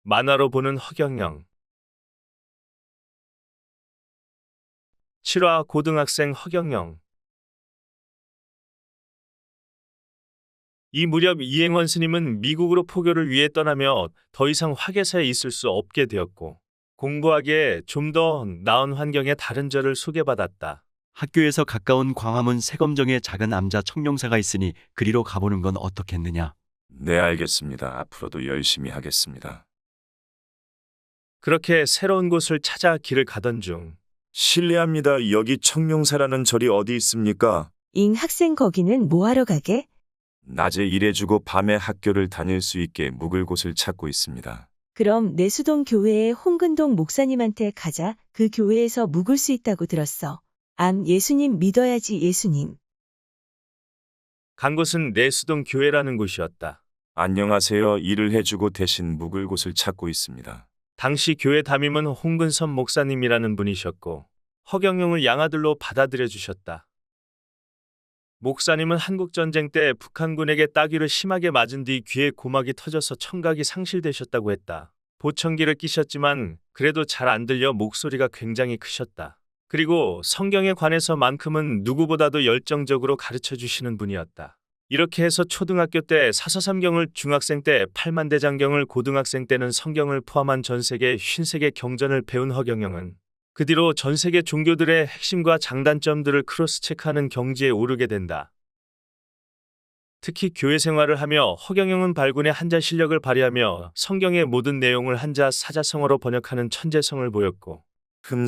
만화로 보는 허경영. 7화 고등학생 허경영. 이 무렵 이행원 스님은 미국으로 포교를 위해 떠나며 더 이상 화계사에 있을 수 없게 되었고, 공부하기에 좀 더 나은 환경의 다른 절을 소개받았다. 학교에서 가까운 광화문 세검정에 작은 암자 청룡사가 있으니 그리로 가보는 건 어떻겠느냐. 네, 알겠습니다. 앞으로도 열심히 하겠습니다. 그렇게 새로운 곳을 찾아 길을 가던 중, 실례합니다. 여기 청룡사라는 절이 어디 있습니까? 잉 학생 거기는 뭐하러 가게? 낮에 일해주고 밤에 학교를 다닐 수 있게 묵을 곳을 찾고 있습니다. 그럼 내수동 교회의 홍근동 목사님한테 가자. 그 교회에서 묵을 수 있다고 들었어. 암 예수님 믿어야지 예수님. 간 곳은 내수동 교회라는 곳이었다. 안녕하세요. 일을 해주고 대신 묵을 곳을 찾고 있습니다. 당시 교회 담임은 홍근선 목사님이라는 분이셨고, 허경영을 양아들로 받아들여 주셨다. 목사님은 한국전쟁 때 북한군에게 따귀를 심하게 맞은 뒤 귀에 고막이 터져서 청각이 상실되셨다고 했다. 보청기를 끼셨지만 그래도 잘 안 들려 목소리가 굉장히 크셨다. 그리고 성경에 관해서만큼은 누구보다도 열정적으로 가르쳐 주시는 분이었다. 이렇게 해서 초등학교 때 사서삼경을, 중학생 때 팔만대장경을, 고등학생 때는 성경을 포함한 전세계 53개 경전을 배운 허경영은 그 뒤로 전세계 종교들의 핵심과 장단점들을 크로스체크하는 경지에 오르게 된다. 특히 교회 생활을 하며 허경영은 발군의 한자 실력을 발휘하며 성경의 모든 내용을 한자 사자성어로 번역하는 천재성을 보였고,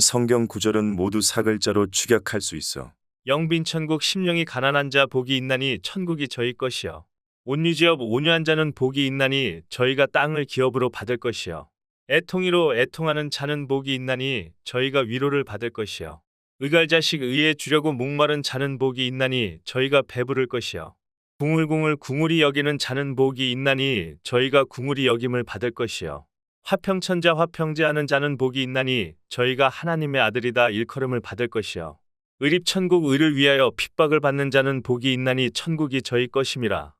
성경 구절은 모두 사글자로 축약할 수 있어. 영빈천국 심령이 가난한 자 복이 있나니 천국이 저희 것이요. 온유지업 온유한 자는 복이 있나니 저희가 땅을 기업으로 받을 것이요. 애통이로 애통하는 자는 복이 있나니 저희가 위로를 받을 것이요. 의갈자식 의에 주려고 목마른 자는 복이 있나니 저희가 배부를 것이요. 궁울궁울 궁울이 여기는 자는 복이 있나니 저희가 궁울이 여김을 받을 것이요. 화평천자 화평제하는 자는 복이 있나니 저희가 하나님의 아들이다 일컬음을 받을 것이요. 의립천국 의를 위하여 핍박을 받는 자는 복이 있나니 천국이 저희 것임이라.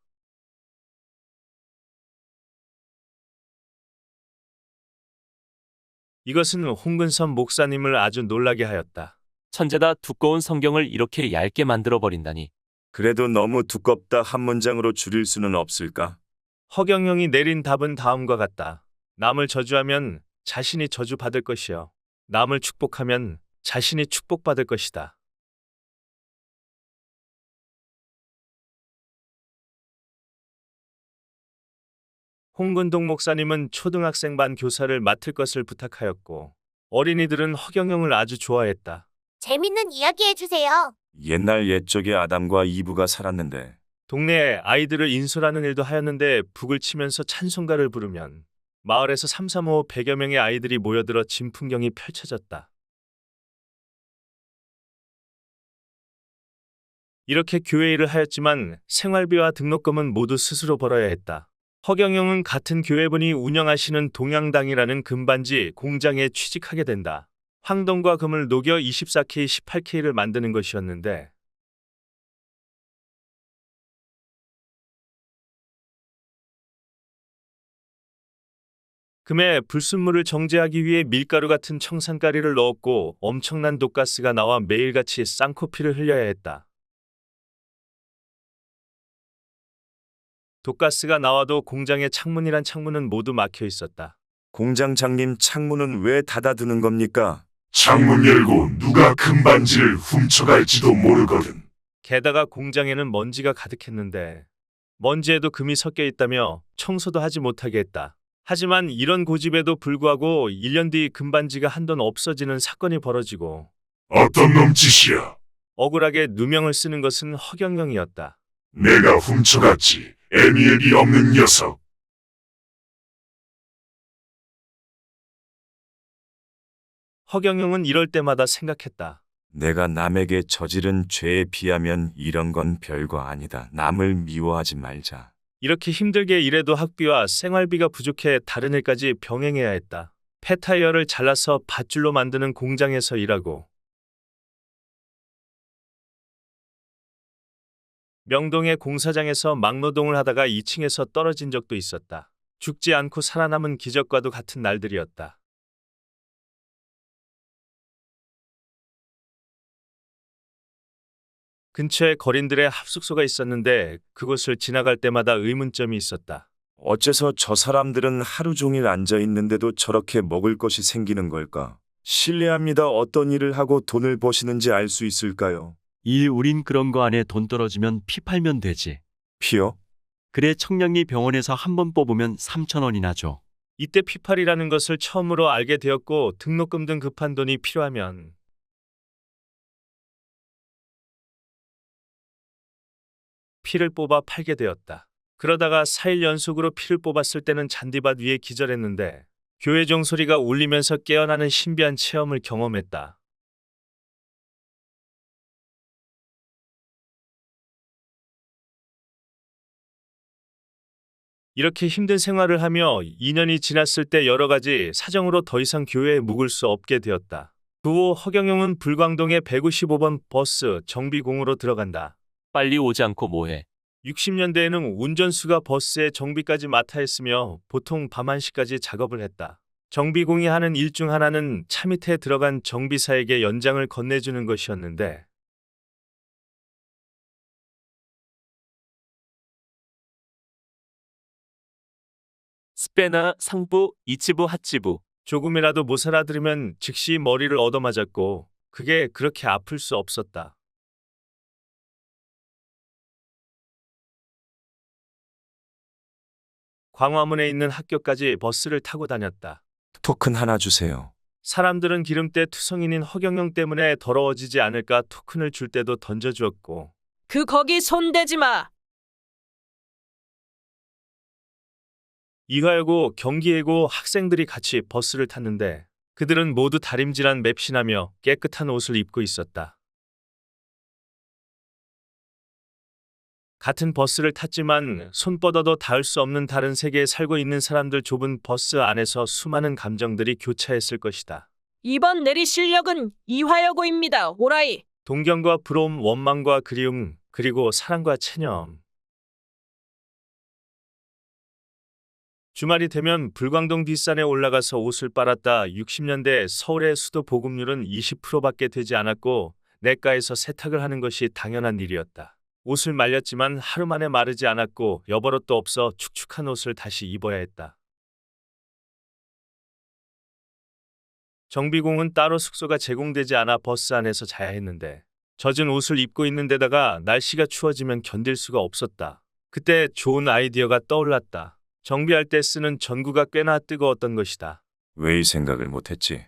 이것은 홍근선 목사님을 아주 놀라게 하였다. 천재다. 두꺼운 성경을 이렇게 얇게 만들어버린다니. 그래도 너무 두껍다. 한 문장으로 줄일 수는 없을까? 허경영이 내린 답은 다음과 같다. 남을 저주하면 자신이 저주받을 것이요. 남을 축복하면 자신이 축복받을 것이다. 홍근동 목사님은 초등학생 반 교사를 맡을 것을 부탁하였고, 어린이들은 허경영을 아주 좋아했다. 재밌는 이야기 해주세요. 옛날 옛적에 아담과 이브가 살았는데 동네에 아이들을 인솔하는 일도 하였는데 북을 치면서 찬송가를 부르면 마을에서 3, 3, 5, 100여 명의 아이들이 모여들어 진풍경이 펼쳐졌다. 이렇게 교회 일을 하였지만 생활비와 등록금은 모두 스스로 벌어야 했다. 허경영은 같은 교회분이 운영하시는 동양당이라는 금반지 공장에 취직하게 된다. 황동과 금을 녹여 24K, 18K를 만드는 것이었는데, 금에 불순물을 정제하기 위해 밀가루 같은 청산가리를 넣었고 엄청난 독가스가 나와 매일같이 쌍코피를 흘려야 했다. 독가스가 나와도 공장의 창문이란 창문은 모두 막혀 있었다. 공장장님, 창문은 왜 닫아두는 겁니까? 창문 열고 누가 금반지를 훔쳐갈지도 모르거든. 게다가 공장에는 먼지가 가득했는데 먼지에도 금이 섞여 있다며 청소도 하지 못하게 했다. 하지만 이런 고집에도 불구하고 1년 뒤 금반지가 한돈 없어지는 사건이 벌어지고, 어떤 놈짓이야? 억울하게 누명을 쓰는 것은 허경영이었다. 내가 훔쳐갔지. 애미애비 없는 녀석. 허경영은 이럴 때마다 생각했다. 내가 남에게 저지른 죄에 비하면 이런 건 별거 아니다. 남을 미워하지 말자. 이렇게 힘들게 일해도 학비와 생활비가 부족해 다른 일까지 병행해야 했다. 폐타이어를 잘라서 밧줄로 만드는 공장에서 일하고, 명동의 공사장에서 막노동을 하다가 2층에서 떨어진 적도 있었다. 죽지 않고 살아남은 기적과도 같은 날들이었다. 근처에 거린들의 합숙소가 있었는데 그곳을 지나갈 때마다 의문점이 있었다. 어째서 저 사람들은 하루 종일 앉아 있는데도 저렇게 먹을 것이 생기는 걸까? 실례합니다. 어떤 일을 하고 돈을 버시는지 알 수 있을까요? 우린 그런 거 안에 돈 떨어지면 피 팔면 되지. 피요? 그래 청량리 병원에서 한 번 뽑으면 3,000원이나 줘. 이때 피팔이라는 것을 처음으로 알게 되었고 등록금 등 급한 돈이 필요하면 피를 뽑아 팔게 되었다. 그러다가 4일 연속으로 피를 뽑았을 때는 잔디밭 위에 기절했는데 교회 종소리가 울리면서 깨어나는 신비한 체험을 경험했다. 이렇게 힘든 생활을 하며 2년이 지났을 때 여러 가지 사정으로 더 이상 교회에 묵을 수 없게 되었다. 그 후 허경영은 불광동의 155번 버스 정비공으로 들어간다. 빨리 오지 않고 뭐해. 60년대에는 운전수가 버스의 정비까지 맡아 했으며 보통 밤 1시까지 작업을 했다. 정비공이 하는 일 중 하나는 차 밑에 들어간 정비사에게 연장을 건네주는 것이었는데 스페나 상부, 이치부, 하치부. 조금이라도 못 알아들으면 즉시 머리를 얻어맞았고 그게 그렇게 아플 수 없었다. 광화문에 있는 학교까지 버스를 타고 다녔다. 토큰 하나 주세요. 사람들은 기름때 투성인인 허경영 때문에 더러워지지 않을까 토큰을 줄 때도 던져주었고 거기 손대지 마. 이화여고, 경기예고 학생들이 같이 버스를 탔는데 그들은 모두 다림질한 맵신하며 깨끗한 옷을 입고 있었다. 같은 버스를 탔지만 손 뻗어도 닿을 수 없는 다른 세계에 살고 있는 사람들 좁은 버스 안에서 수많은 감정들이 교차했을 것이다. 이번 내리 실력은 이화여고입니다. 오라이. 동경과 부러움, 원망과 그리움, 그리고 사랑과 체념. 주말이 되면 불광동 뒷산에 올라가서 옷을 빨았다. 60년대 서울의 수도 보급률은 20%밖에 되지 않았고 냇가에서 세탁을 하는 것이 당연한 일이었다. 옷을 말렸지만 하루 만에 마르지 않았고 여벌옷도 없어 축축한 옷을 다시 입어야 했다. 정비공은 따로 숙소가 제공되지 않아 버스 안에서 자야 했는데 젖은 옷을 입고 있는 데다가 날씨가 추워지면 견딜 수가 없었다. 그때 좋은 아이디어가 떠올랐다. 정비할 때 쓰는 전구가 꽤나 뜨거웠던 것이다. 왜 이 생각을 못했지?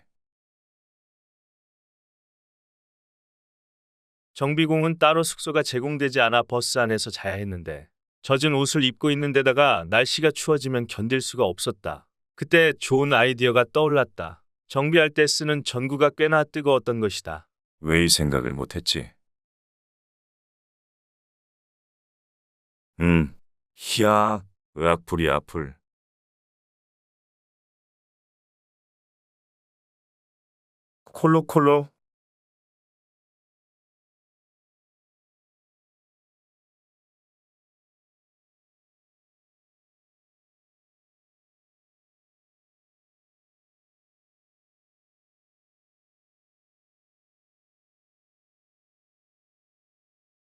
정비공은 따로 숙소가 제공되지 않아 버스 안에서 자야 했는데 젖은 옷을 입고 있는 데다가 날씨가 추워지면 견딜 수가 없었다. 그때 좋은 아이디어가 떠올랐다. 정비할 때 쓰는 전구가 꽤나 뜨거웠던 것이다. 왜 이 생각을 못했지? 희야, 의학풀이 앞을. 콜로콜로